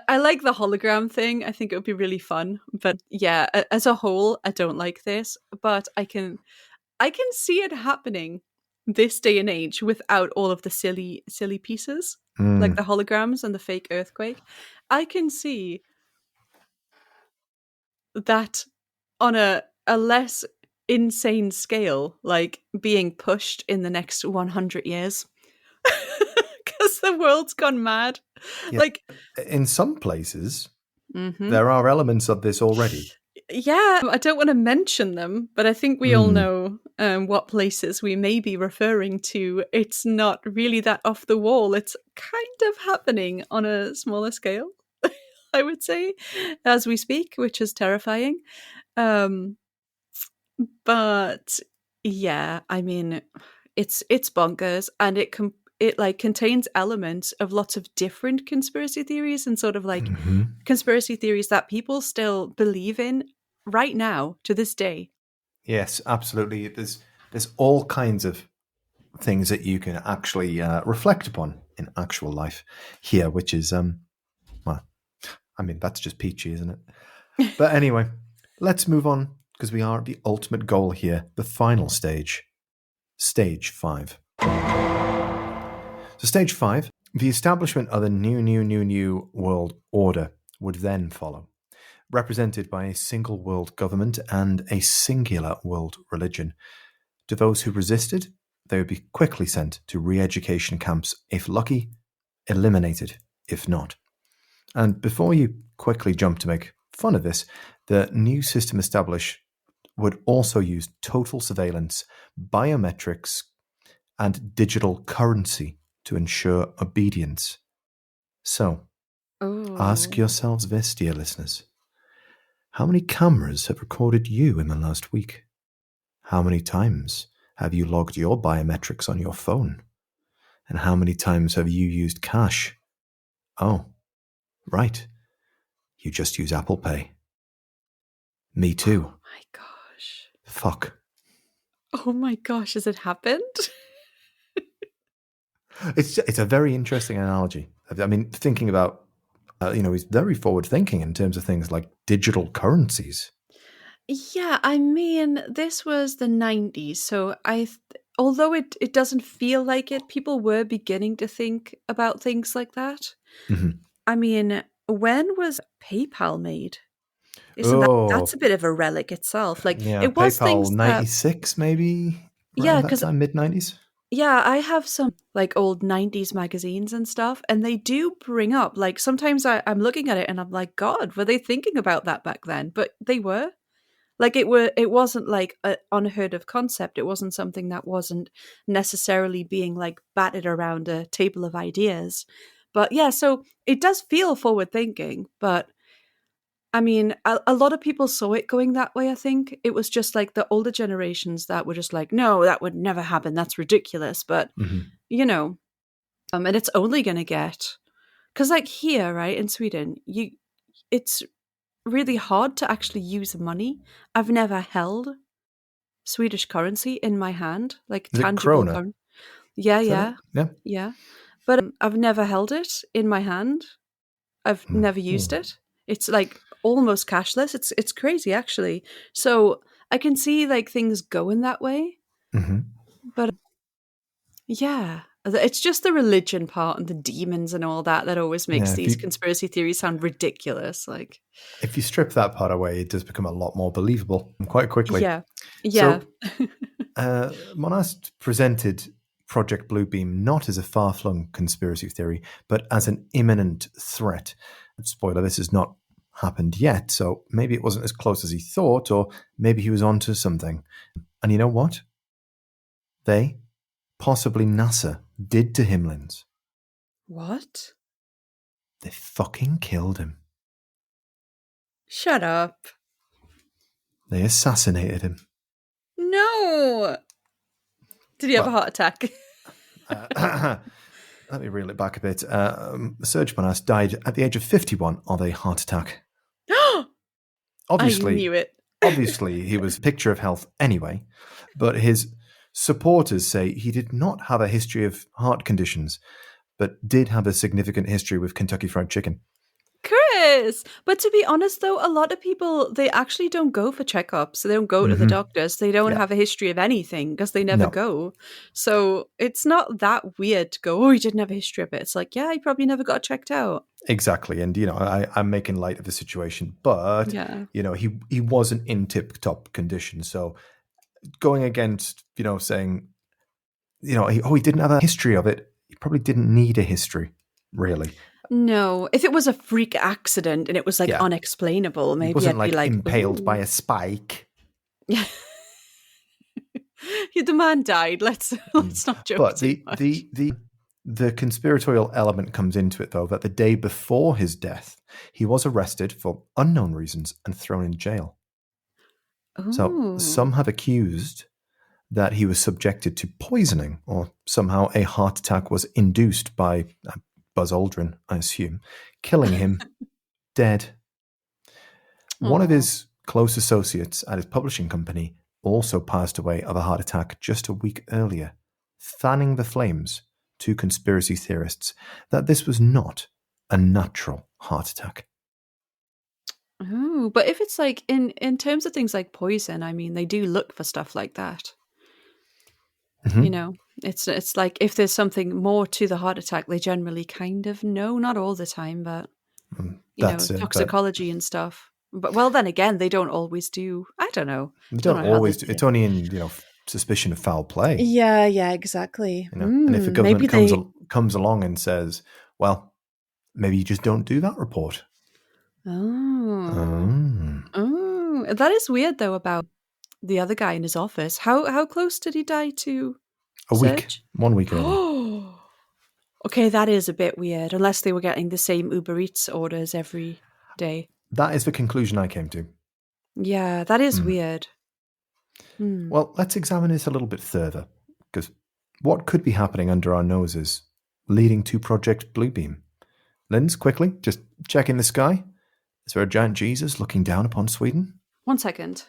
I like the hologram thing. I think it would be really fun. But yeah, as a whole, I don't like this. But I can see it happening this day and age without all of the silly pieces, like the holograms and the fake earthquake. I can see that on a less insane scale, like being pushed in the next 100 years. Because the world's gone mad. Yeah. Like In some places, there are elements of this already. Yeah, I don't want to mention them, but I think we all know what places we may be referring to. It's not really that off the wall. It's kind of happening on a smaller scale, I would say, as we speak, which is terrifying. But yeah, I mean, it's bonkers, and it contains elements of lots of different conspiracy theories and sort of like conspiracy theories that people still believe in right now to this day. Yes, absolutely. There's all kinds of things that you can actually reflect upon in actual life here, which is well, I mean, that's just peachy, isn't it? But anyway, let's move on, because we are at the ultimate goal here, the final stage 5. So stage 5, the establishment of a new world order would then follow, represented by a single world government and a singular world religion. To those who resisted, they would be quickly sent to re-education camps if lucky, eliminated if not. And before you quickly jump to make fun of this, the new system established would also use total surveillance, biometrics, and digital currency to ensure obedience. So, ask yourselves this, dear listeners. How many cameras have recorded you in the last week? How many times have you logged your biometrics on your phone? And how many times have you used cash? Oh, right. You just use Apple Pay. Me too. Oh my gosh. Fuck. Oh my gosh, has it happened? It's a very interesting analogy. I mean, thinking about, he's very forward thinking in terms of things like digital currencies. Yeah, I mean, this was the 90s, so although it doesn't feel like it, people were beginning to think about things like that. Mm-hmm. I mean, when was PayPal made? Isn't that's Oh, a bit of a relic itself. Like yeah, it was PayPal things that 96 maybe yeah, around that because time, mid 90s. yeah, I have some like old 90s magazines and stuff, and they do bring up like sometimes I'm looking at it and I'm like, God, were they thinking about that back then? But they were. Like it wasn't like an unheard of concept. It wasn't something that wasn't necessarily being like batted around a table of ideas. But yeah, so it does feel forward thinking, but I mean, a lot of people saw it going that way, I think. It was just like the older generations that were just like, no, that would never happen. That's ridiculous. But, Mm-hmm. you know, and it's only going to get, because like here, right, in Sweden, it's really hard to actually use money. I've never held Swedish currency in my hand, like Is it tangible Krona? currency. Yeah, Is that it? yeah, Yeah. yeah. But I've never held it in my hand. I've never used Mm-hmm. it. It's like almost cashless. It's crazy actually. So I can see like things going that way, Mm-hmm. but yeah, it's just the religion part and the demons and all that that always makes Yeah, these conspiracy theories sound ridiculous. Like, if you strip that part away, it does become a lot more believable quite quickly. yeah, yeah. So, Monas presented Project Bluebeam not as a far-flung conspiracy theory, but as an imminent threat. Spoiler, this has not happened yet, so maybe it wasn't as close as he thought, or maybe he was onto something. And you know what? They, possibly NASA, did to him, Linz. What? They fucking killed him. Shut up. They assassinated him. No. Did he have a heart attack? Let me reel it back a bit. Serge Bonas died at the age of 51 of a heart attack. I knew it. Obviously, he was a picture of health anyway, but his supporters say he did not have a history of heart conditions, but did have a significant history with Kentucky Fried Chicken. Chris! But to be honest, though, a lot of people, they actually don't go for checkups. They don't go to the doctors. They don't have a history of anything because they never go. So it's not that weird to go, oh, he didn't have a history of it. It's like, yeah, he probably never got checked out. Exactly. And, I'm making light of the situation, but, he wasn't in tip-top condition. So going against, saying, he didn't have a history of it, he probably didn't need a history, really. No, if it was a freak accident and it was like unexplainable, maybe I'd be like impaled by a spike. Yeah, the man died. Let's not joke. But too much. the conspiratorial element comes into it, though, that the day before his death, he was arrested for unknown reasons and thrown in jail. Ooh. So some have accused that he was subjected to poisoning, or somehow a heart attack was induced by Buzz Aldrin, I assume, killing him dead. One of his close associates at his publishing company also passed away of a heart attack just a week earlier, fanning the flames to conspiracy theorists that this was not a natural heart attack. Oh, but if it's like in terms of things like poison, I mean, they do look for stuff like that. Mm-hmm. It's like if there's something more to the heart attack, they generally kind of know, not all the time, but toxicology and stuff. But well, then again, they don't always do. I don't know. They don't always do. It's only in suspicion of foul play. Yeah, exactly. And if the government comes along and says, "Well, maybe you just don't do that report." Oh, that is weird though about the other guy in his office. How close did he die to? A Serge? week, 1 week early. Okay, that is a bit weird. Unless they were getting the same Uber Eats orders every day. That is the conclusion I came to. Yeah, that is weird. Well, let's examine this a little bit further, because what could be happening under our noses leading to Project Bluebeam? Linz, quickly, just check in the sky. Is there a giant Jesus looking down upon Sweden? 1 second.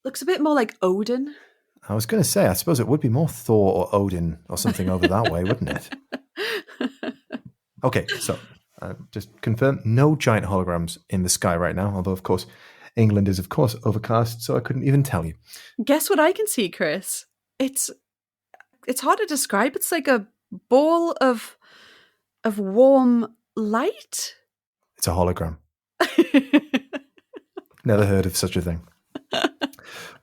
Looks a bit more like Odin. I was going to say, I suppose it would be more Thor or Odin or something over that way, wouldn't it? Okay, so just confirm, no giant holograms in the sky right now, although, of course, England is, of course, overcast, so I couldn't even tell you. Guess what I can see, Chris? It's hard to describe. It's like a ball of warm light. It's a hologram. Never heard of such a thing.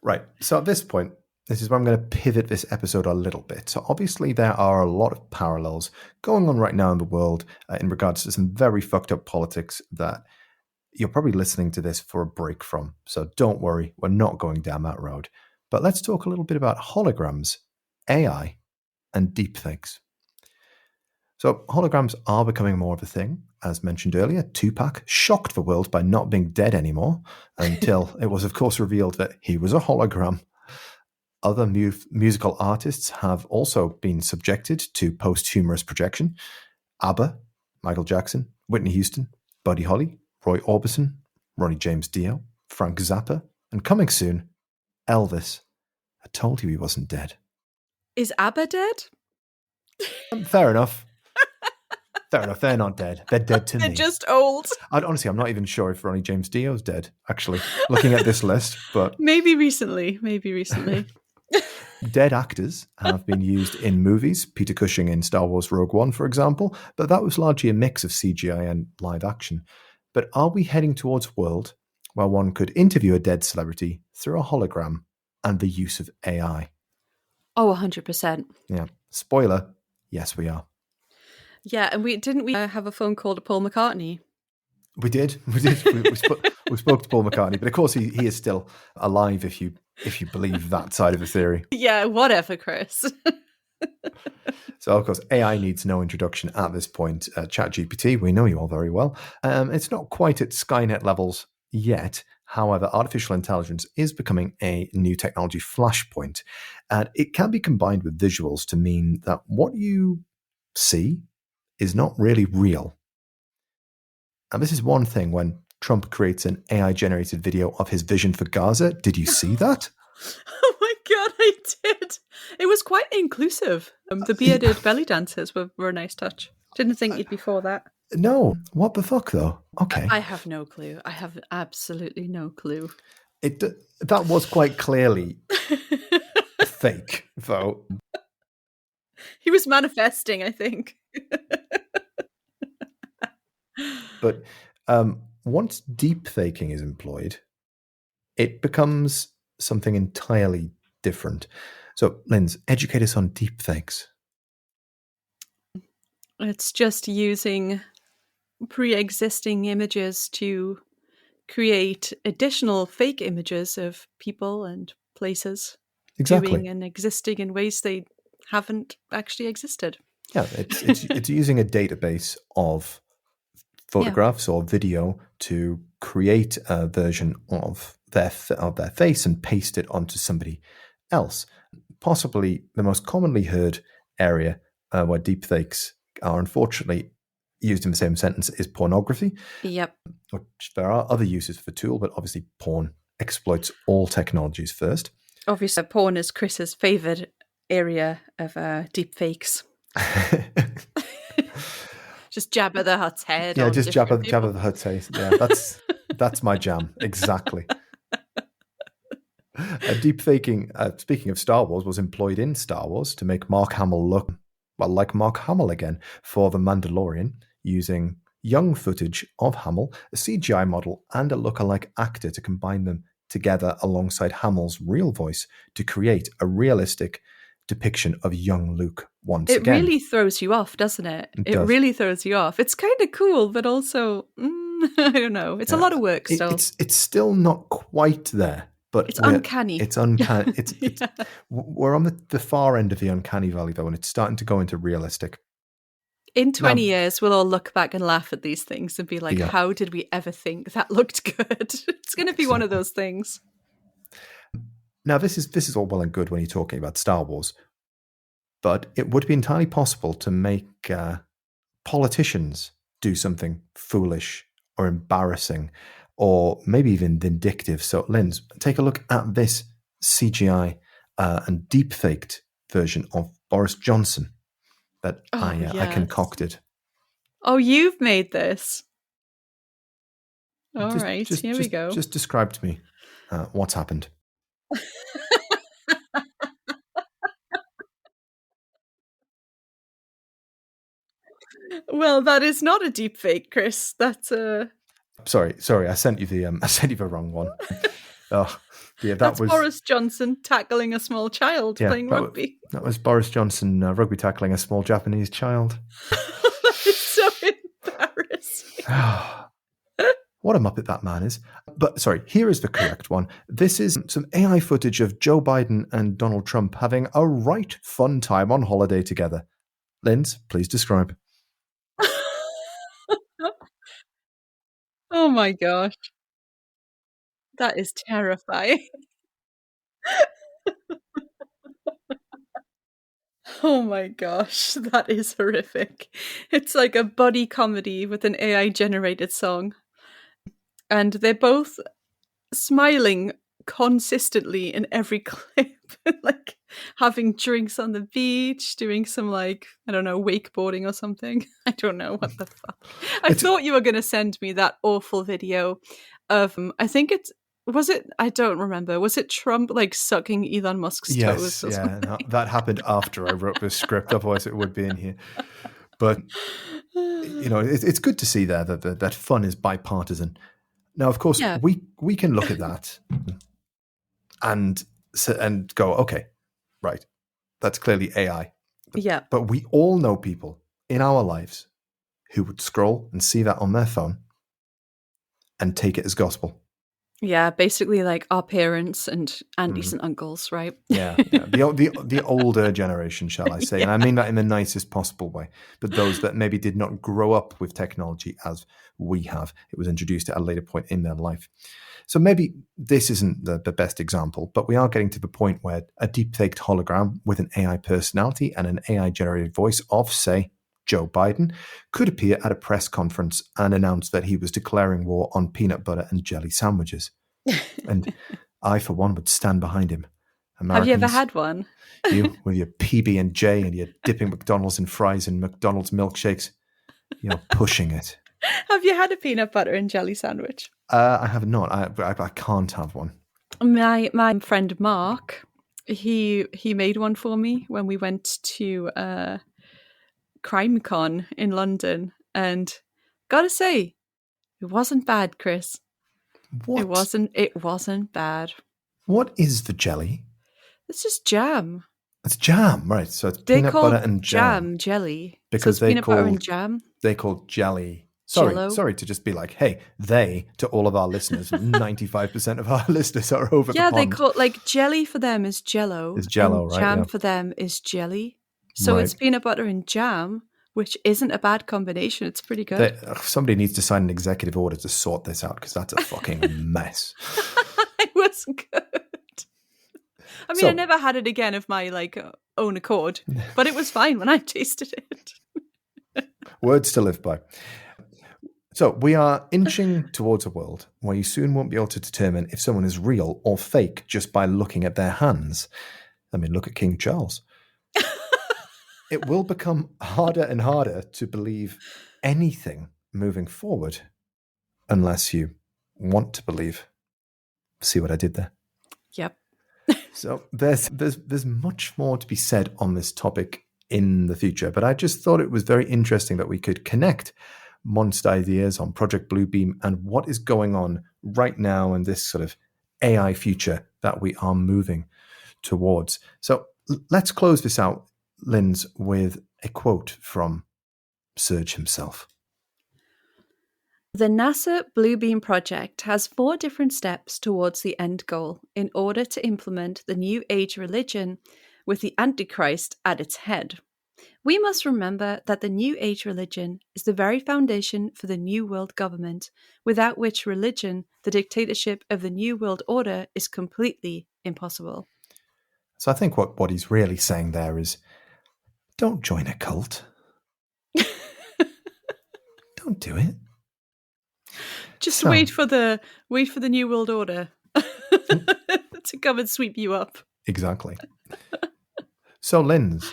Right, so at this point, this is where I'm going to pivot this episode a little bit. So obviously there are a lot of parallels going on right now in the world in regards to some very fucked up politics that you're probably listening to this for a break from. So don't worry, we're not going down that road. But let's talk a little bit about holograms, AI, and deepfakes. So holograms are becoming more of a thing. As mentioned earlier, Tupac shocked the world by not being dead anymore until it was, of course, revealed that he was a hologram. Other musical artists have also been subjected to posthumous projection. ABBA, Michael Jackson, Whitney Houston, Buddy Holly, Roy Orbison, Ronnie James Dio, Frank Zappa, and coming soon, Elvis. I told you he wasn't dead. Is ABBA dead? Fair enough. Fair enough. They're not dead. They're dead to me. They're just old. Honestly, I'm not even sure if Ronnie James Dio's dead, actually, looking at this list. But Maybe recently. Dead actors have been used in movies, Peter Cushing in Star Wars Rogue One, for example, but that was largely a mix of CGI and live action. But are we heading towards a world where one could interview a dead celebrity through a hologram and the use of AI? Oh, 100%. Yeah. Spoiler, yes, we are. Yeah, and we have a phone call to Paul McCartney? We did. We spoke to Paul McCartney, but of course he is still alive if you believe that side of the theory. Yeah, whatever, Chris. So, of course, AI needs no introduction at this point. ChatGPT, we know you all very well. It's not quite at Skynet levels yet. However, artificial intelligence is becoming a new technology flashpoint, and it can be combined with visuals to mean that what you see is not really real. And this is one thing when Trump creates an AI-generated video of his vision for Gaza. Did you see that? Oh my God, I did. It was quite inclusive. The bearded belly dancers were a nice touch. Didn't think you'd be for that. No. What the fuck, though? Okay. I have no clue. I have absolutely no clue. That was quite clearly fake, though. He was manifesting, I think. But once deep faking is employed, it becomes something entirely different. So, Linz, educate us on deep fakes. It's just using pre-existing images to create additional fake images of people and places. Exactly. Doing and existing in ways they haven't actually existed. Yeah, it's using a database of photographs or video to create a version of their face and paste it onto somebody else. Possibly the most commonly heard area where deepfakes are unfortunately used in the same sentence is pornography. Yep. Which there are other uses for the tool, but obviously porn exploits all technologies first. Obviously, porn is Chris's favourite area of deepfakes. Just Jabba the Hutt's head. Yeah, just Jabba the Hutt's head. Yeah, that's my jam. Exactly. Deep faking, speaking of Star Wars, was employed in Star Wars to make Mark Hamill look, well, like Mark Hamill again for The Mandalorian, using young footage of Hamill, a CGI model, and a lookalike actor to combine them together alongside Hamill's real voice to create a realistic depiction of young Luke once again. It really throws you off, doesn't it? It really throws you off. It's kind of cool, but also, I don't know. It's a lot of work still. It's still not quite there. But it's uncanny. It's uncanny. We're on the far end of the uncanny valley, though, and it's starting to go into realistic. In 20 years, we'll all look back and laugh at these things and be like, how did we ever think that looked good? It's going to be one of those things. Now, this is all well and good when you're talking about Star Wars, but it would be entirely possible to make politicians do something foolish or embarrassing or maybe even vindictive. So, Linz, take a look at this CGI and deep-faked version of Boris Johnson that I yes. concocted. Oh, you've made this. All right, here we go. Just describe to me what's happened. Well, that is not a deep fake, Chris. That's a... Sorry. I sent you the wrong one. Oh, yeah, that's Boris Johnson tackling a small child playing rugby. That was Boris Johnson rugby tackling a small Japanese child. That is so embarrassing. What a muppet that man is. But sorry, here is the correct one. This is some AI footage of Joe Biden and Donald Trump having a right fun time on holiday together. Linz, please describe. Oh my gosh. That is terrifying. Oh my gosh, that is horrific. It's like a buddy comedy with an AI generated song. And they're both smiling consistently in every clip, like having drinks on the beach, doing some, like, I don't know, wakeboarding or something. I don't know what the fuck. I thought you were going to send me that awful video of, I think I don't remember. Was it Trump like sucking Elon Musk's toes? Or something? No, that happened after I wrote the script. Otherwise, it would be in here. But it's good to see there that fun is bipartisan. Now, of course, we can look at that and go, okay, right, that's clearly AI. But we all know people in our lives who would scroll and see that on their phone and take it as gospel. Yeah, basically like our parents and decent uncles, right? Yeah. The older generation, shall I say. And I mean that in the nicest possible way. But those that maybe did not grow up with technology as we have. It was introduced at a later point in their life. So maybe this isn't the best example, but we are getting to the point where a deep-faked hologram with an AI personality and an AI-generated voice of, say, Joe Biden could appear at a press conference and announce that he was declaring war on peanut butter and jelly sandwiches. And I, for one, would stand behind him. Have you ever had one? You, with your PB&J and you're dipping McDonald's in fries and McDonald's milkshakes, pushing it. Have you had a peanut butter and jelly sandwich? I have not. I can't have one. My friend Mark, he made one for me when we went to CrimeCon in London, and gotta say, it wasn't bad, Chris. What? It wasn't bad. What is the jelly? It's just jam. It's jam, right? So it's peanut butter and jam jelly because so peanut butter and jam. They call jelly. Sorry to just be like, hey, to all of our listeners, 95% of our listeners are over the pond. Yeah, they call like jelly for them is jello. It's jello, and right? Jam for them is jelly. So it's peanut butter and jam, which isn't a bad combination. It's pretty good. Somebody needs to sign an executive order to sort this out because that's a fucking mess. It was good. I mean, I never had it again of my own accord, but it was fine when I tasted it. Words to live by. So we are inching towards a world where you soon won't be able to determine if someone is real or fake just by looking at their hands. I mean, look at King Charles. It will become harder and harder to believe anything moving forward unless you want to believe. See what I did there? Yep. So there's much more to be said on this topic in the future, but I just thought it was very interesting that we could connect monster ideas on Project Bluebeam and what is going on right now in this sort of AI future that we are moving towards. So let's close this out, Linz, with a quote from Serge himself. The NASA Bluebeam project has 4 different steps towards the end goal in order to implement the New Age religion with the Antichrist at its head. We must remember that the New Age religion is the very foundation for the New World government, without which religion, the dictatorship of the New World Order, is completely impossible. So I think what he's really saying there is, don't join a cult. Don't do it. Just wait for the New World Order to come and sweep you up. Exactly. So, Linz,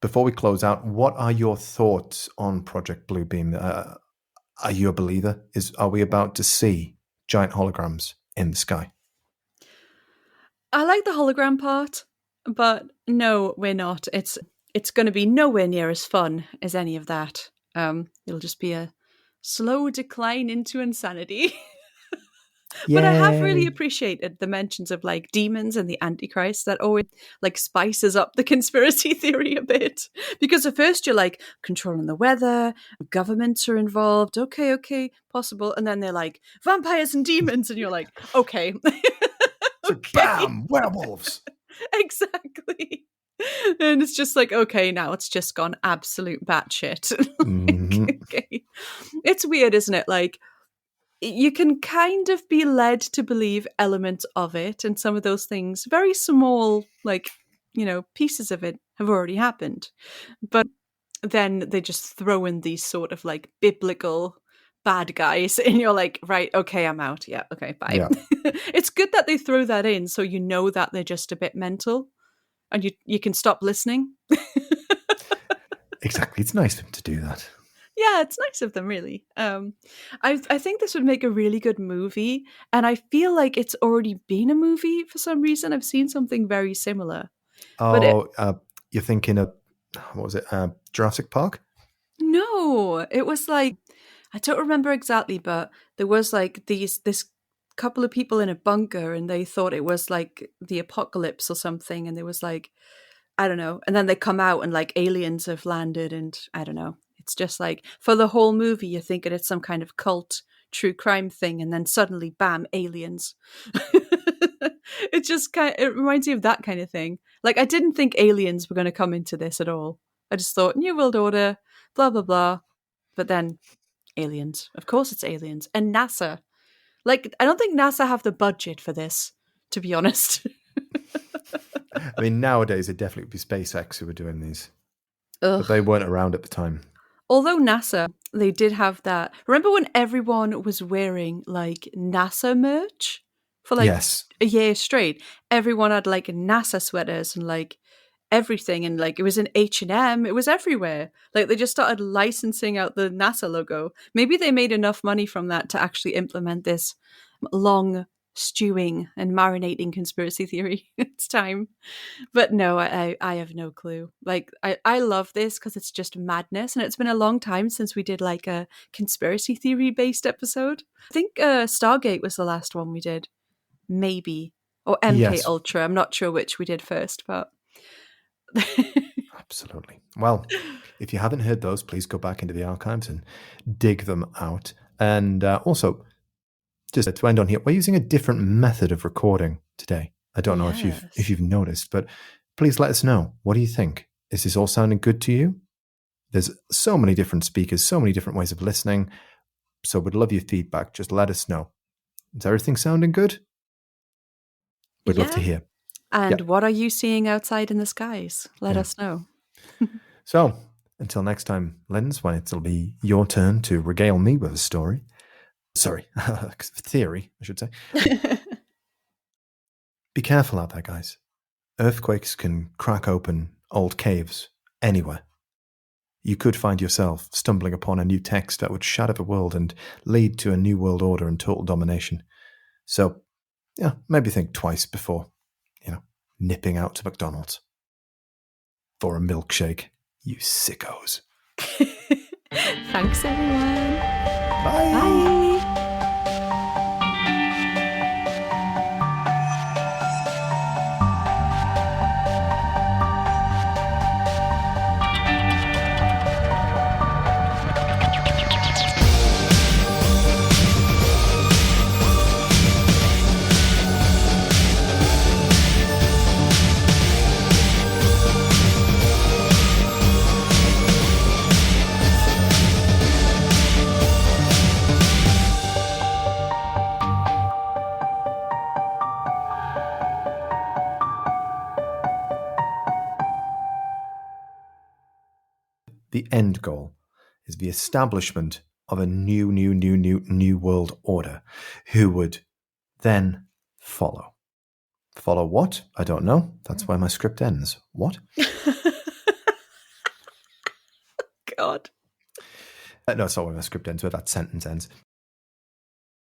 before we close out, what are your thoughts on Project Bluebeam? Are you a believer? Are we about to see giant holograms in the sky? I like the hologram part, but no, we're not. It's going to be nowhere near as fun as any of that. It'll just be a slow decline into insanity. But I have really Yay. appreciated the mentions of like demons and the Antichrist. That always like spices up the conspiracy theory a bit. Because at first you're like controlling the weather, governments are involved. Okay, possible. And then they're like vampires and demons, and you're like, okay. So, bam, werewolves. Exactly. And it's just like, okay, now it's just gone absolute batshit. Okay. It's weird, isn't it? Like, you can kind of be led to believe elements of it, and some of those things, very small, like, pieces of it have already happened. But then they just throw in these sort of like biblical bad guys, and you're like, right, okay, I'm out. Yeah, okay, bye. Yeah. It's good that they throw that in so you know that they're just a bit mental and you can stop listening. Exactly. It's nice of them to do that. Yeah, it's nice of them, really. I think this would make a really good movie, and I feel like it's already been a movie for some reason. I've seen something very similar. Oh, you're thinking of, what was it, Jurassic Park? No, it was like, I don't remember exactly, but there was like this couple of people in a bunker, and they thought it was like the apocalypse or something, and there was like, I don't know, and then they come out and like aliens have landed, and I don't know. It's just like for the whole movie, you're thinking it's some kind of cult true crime thing, and then suddenly, bam, aliens. It reminds me of that kind of thing. Like, I didn't think aliens were going to come into this at all. I just thought New World Order, blah blah blah, but then aliens. Of course, it's aliens and NASA. Like, I don't think NASA have the budget for this, to be honest. I mean, nowadays it definitely would be SpaceX who were doing these. Ugh. But they weren't around at the time. Although NASA, they did have that. Remember when everyone was wearing like NASA merch for like Yes. a year straight? Everyone had like NASA sweaters and like everything, and like it was in H&M. It was everywhere. Like they just started licensing out the NASA logo. Maybe they made enough money from that to actually implement this long stewing and marinating conspiracy theory. It's time. But no, I have no clue. Like, I love this because it's just madness, and it's been a long time since we did like a conspiracy theory based episode. I think Stargate was the last one we did, maybe, or MK Yes. Ultra. I'm not sure which we did first, but Absolutely. Well, if you haven't heard those, please go back into the archives and dig them out. And also, just to end on here, we're using a different method of recording today. I don't know if you've noticed, but please let us know. What do you think? Is this all sounding good to you? There's so many different speakers, so many different ways of listening. So we'd love your feedback. Just let us know. Is everything sounding good? We'd love to hear. And what are you seeing outside in the skies? Let us know. So until next time, Linz, when it'll be your turn to regale me with a story. Sorry, theory, I should say. Be careful out there, guys. Earthquakes can crack open old caves anywhere. You could find yourself stumbling upon a new text that would shatter the world and lead to a new world order and total domination. So, maybe think twice before, nipping out to McDonald's for a milkshake, you sickos. Thanks, everyone. Bye. Bye. The end goal is the establishment of a new world order who would then follow. Follow what? I don't know. That's why my script ends. What? God. No, it's not where my script ends, where that sentence ends.